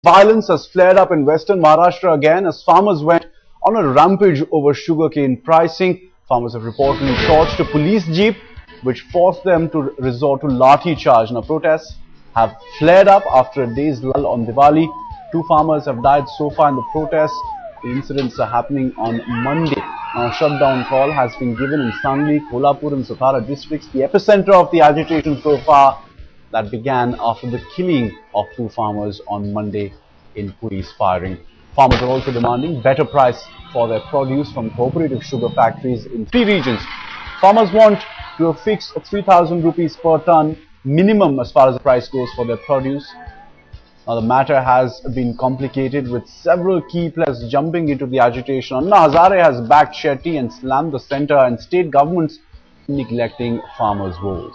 Violence has flared up in western Maharashtra again as farmers went on a rampage over sugarcane pricing. Farmers have reportedly torched a police jeep, which forced them to resort to lathi charge. Now, protests have flared up after a day's lull on Diwali. 2 farmers have died so far in the protests. The incidents are happening on Monday. Now, a shutdown call has been given in Sangli, Kolhapur and Satara districts, the epicenter of the agitation so far, that began after the killing of 2 farmers on Monday in police firing. Farmers are also demanding better price for their produce from cooperative sugar factories in 3 regions. Farmers want to fix 3,000 rupees per ton minimum as far as the price goes for their produce. Now, the matter has been complicated with several key players jumping into the agitation. Anna Hazare has backed Shetty and slammed the centre and state governments neglecting farmers' woes.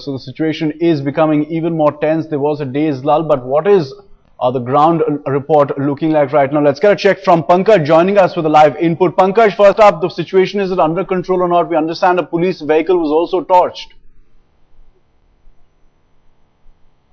So the situation is becoming even more tense. There was a day's lull, but what is the ground report looking like right now? Let's get a check from Pankaj joining us with a live input. Pankaj, first up, the situation, is it under control or not? We understand a police vehicle was also torched.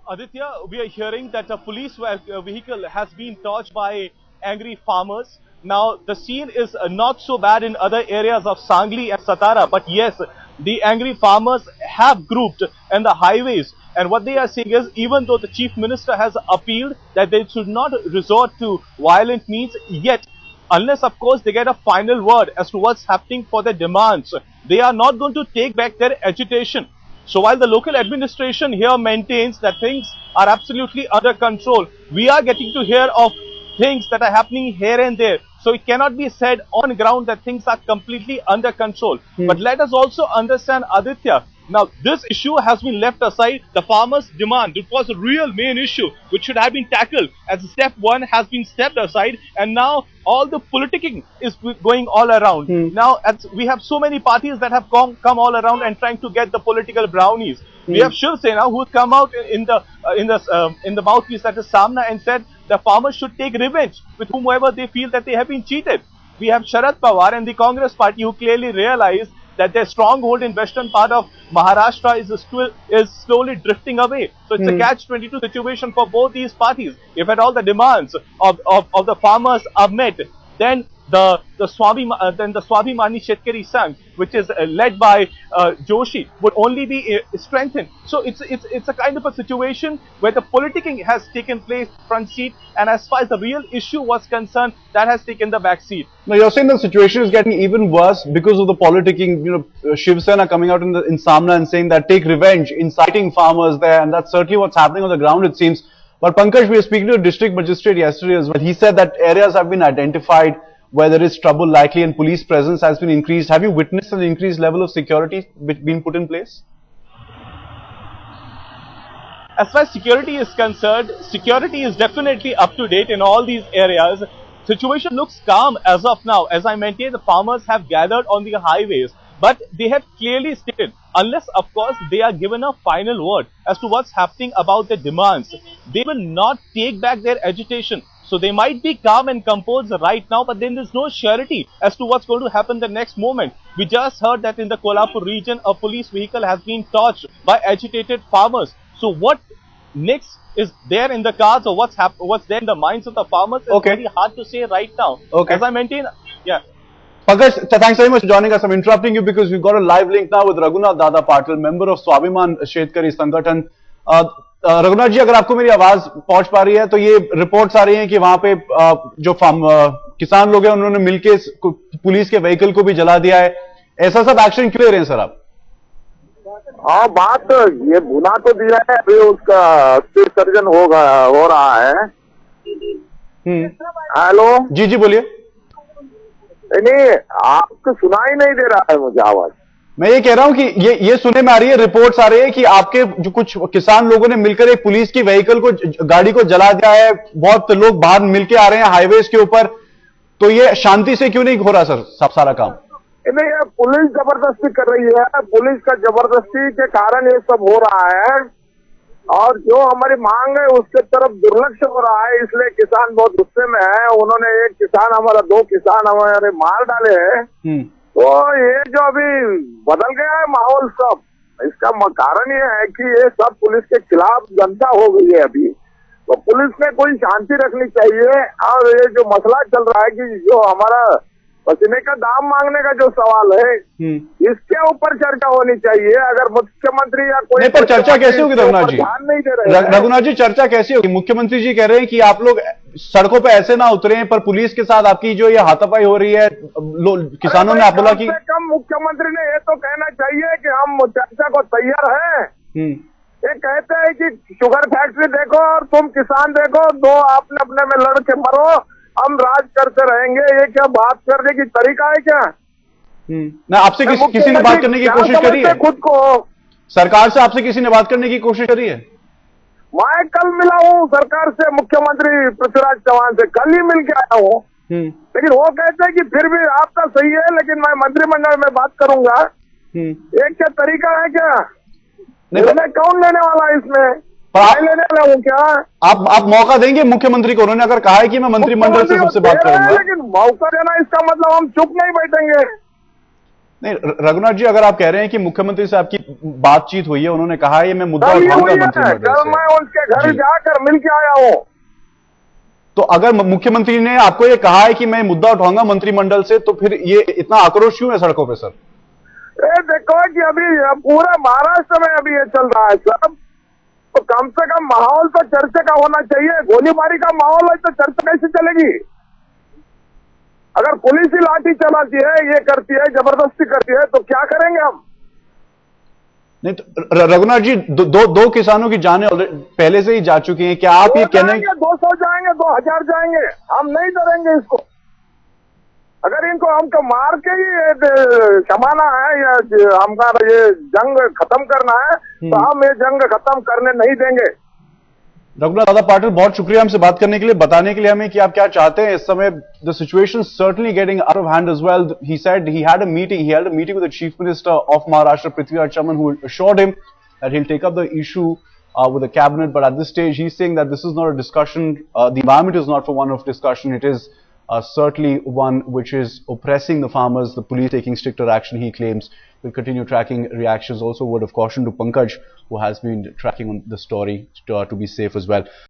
Aditya, we are hearing that a police vehicle has been torched by angry farmers. Now, the scene is not so bad in other areas of Sangli and Satara, but yes, the angry farmers have grouped in the highways, and what they are saying is, even though the chief minister has appealed that they should not resort to violent means, yet unless of course they get a final word as to what's happening for their demands, they are not going to take back their agitation. So while the local administration here maintains that things are absolutely under control, we are getting to hear of things that are happening here and there. So it cannot be said on ground that things are completely under control. But let us also understand, Aditya, now this issue has been left aside. The farmers' demand, it was a real main issue which should have been tackled as step 1 has been stepped aside, and now all the politicking is going all around. Now we have so many parties that have come all around and trying to get the political brownies. We have Shiv Sena who come out in the mouthpiece, that is Samna, and said the farmers should take revenge with whomever they feel that they have been cheated. We have Sharad Pawar and the Congress party who clearly realized that their stronghold in western part of Maharashtra is slowly drifting away. So it's a catch-22 situation for both these parties. If at all the demands of the farmers are met, then the Swabhimani Shetkari Sangh, which is led by Joshi, would only be strengthened. So it's a kind of a situation where the politicking has taken place front seat, and as far as the real issue was concerned, that has taken the back seat. Now, you're saying the situation is getting even worse because of the politicking. You know, Shiv Sena coming out in Samna and saying that take revenge, inciting farmers there, and that's certainly what's happening on the ground, it seems. But Pankaj, we were speaking to a district magistrate yesterday as well. He said that areas have been identified where there is trouble likely and police presence has been increased. Have you witnessed an increased level of security being put in place? As far as security is concerned, security is definitely up to date in all these areas. Situation looks calm as of now. As I maintain, the farmers have gathered on the highways, but they have clearly stated, unless of course they are given a final word as to what's happening about their demands, they will not take back their agitation. So they might be calm and composed right now, but then there's no surety as to what's going to happen the next moment. We just heard that in the Kolhapur region, a police vehicle has been torched by agitated farmers. So what next is there in the cards, or what's there in the minds of the farmers is very hard to say right now. As I maintain, Pankaj, thanks very much for joining us. I'm interrupting you because we've got a live link now with Raghunath Dada Patil, member of Swabhiman Shetkari Sangathan. Raghunath ji, अगर आपको मेरी आवाज पहुंच पा रही है, तो ये रिपोर्ट्स आ रही हैं कि वहां पे जो किसान लोग हैं उन्होंने मिलके पुलिस के व्हीकल को भी जला दिया है. ऐसा सब एक्शन क्यों ले रहे हैं सर आप? हाँ, बात ये भुना तो दिया है, अभी उसका विसर्जन हो रहा है. हेलो जी जी बोलिए. नहीं, आपको सुनाई नहीं दे रहा है मुझे आवाज. मैं ये कह रहा हूं कि ये सुनने में आ रही है, रिपोर्ट्स आ रही है कि आपके जो कुछ किसान लोगों ने मिलकर एक पुलिस की व्हीकल को, गाड़ी को जला दिया है. बहुत लोग बाहर मिलके आ रहे हैं हाईवेज के ऊपर, तो ये शांति से क्यों नहीं हो रहा सर सब सारा काम? नहीं, पुलिस जबरदस्ती कर रही है. पुलिस का जबरदस्ती के कारण ये सब हो रहा है. और जो हमारी मांग है उसके तरफ दुर्लक्ष्य हो रहा है, इसलिए किसान बहुत गुस्से में है। उन्होंने एक किसान हमारा, 2 किसान हमारे मार डाले हैं। तो ये जो अभी बदल गया है माहौल सब, इसका कारण ये है कि ये सब पुलिस के खिलाफ जनता हो गई है अभी। तो पुलिस में कोई शांति रखनी चाहिए। और ये जो मसला चल रहा है कि जो हमारा पसीने का दाम मांगने का जो सवाल है, इसके ऊपर चर्चा होनी चाहिए। अगर मुख्यमंत्री या कोई नहीं, पर चर्चा कैसे होगी रघुनाथ जी? ध्यान नहीं दे रहे हैं। रघुनाथ जी, चर्चा कैसे होगी? मुख्यमंत्री जी कह रहे हैं कि आप लोग सड़कों पे ऐसे ना उतरे, पर पुलिस के साथ आपकी जो ये हाथापाई हो रही है, किसानों ने आप बोला कि कम मुख्यमंत्री ने ये तो कहना चाहिए कि हम चर्चा को तैयार हैं। ये कहते हैं कि शुगर फैक्ट्री देखो और तुम किसान देखो, 2 आपने अपने में लड़ के मरो, हम राज करते रहेंगे। ये क्या बात करने की तरीका है क्या? ना आपसे किसी ने बात करने की कोशिश करी है? खुद को सरकार से आपसे किसी ने बात करने की कोशिश करी है? मैं कल मिला हूँ सरकार से, मुख्यमंत्री पृथ्वीराज चौहान से कल ही मिल के आया हूँ। लेकिन वो कहते हैं कि फिर भी आपका सही है, लेकिन मैं मंत्रिमंडल में बात करूंगा। एक क्या तरीका है क्या? निर्णय कौन लेने वाला है इसमें? लेने वाला हूँ क्या? आप मौका देंगे मुख्यमंत्री को? उन्होंने अगर कहा है कि मैं मंत्रिमंडल से सबसे बात करूंगा, लेकिन मौका देना इसका मतलब हम चुप नहीं बैठेंगे। नहीं रघुनाथ जी, अगर आप कह रहे हैं कि मुख्यमंत्री से आपकी बातचीत हुई है, उन्होंने कहा है ये मैं मुद्दा उठाऊंगा मंत्रिमंडल से, मैं उनके घर जाकर मिल के आया हूँ। तो अगर मुख्यमंत्री ने आपको ये कहा है कि मैं मुद्दा उठाऊंगा मंत्रिमंडल से, तो फिर ये इतना आक्रोश क्यों है सड़कों पे सर? देखो कि अभी पूरा महाराष्ट्र में अभी ये चल रहा है सब, तो कम से कम माहौल तो चर्चा का होना चाहिए। गोलीबारी का माहौल है तो चर्चा कैसे चलेगी? अगर पुलिस ही लाठी चलाती है, ये करती है, जबरदस्ती करती है, तो क्या करेंगे हम? नहीं तो रघुनाथ जी, दो किसानों की जानें पहले से ही जा चुकी हैं। क्या आप ये कहने 200 जाएंगे, 2000 जाएंगे, हम नहीं डरेंगे इसको। अगर इनको हमको मार के ही क्षमाना है या हमारा ये जंग खत्म करना है, तो हम ये जंग खत्म करने नहीं देंगे। रघुनाथ दादा पाटिल, बहुत शुक्रिया हमसे बात करने के लिए, बताने के लिए हमें कि आप क्या चाहते हैं इस समय। The situation certainly getting out of hand as well. He said he had a meeting with the Chief Minister of Maharashtra, Prithviraj Chavan, who assured him that he'll take up the issue with the cabinet. But at this stage, he's saying that this is not a discussion. The environment is not for one of discussion. It is certainly one which is oppressing the farmers. The police taking stricter action, he claims. We'll continue tracking reactions. Also, word of caution to Pankaj, who has been tracking on the story to be safe as well.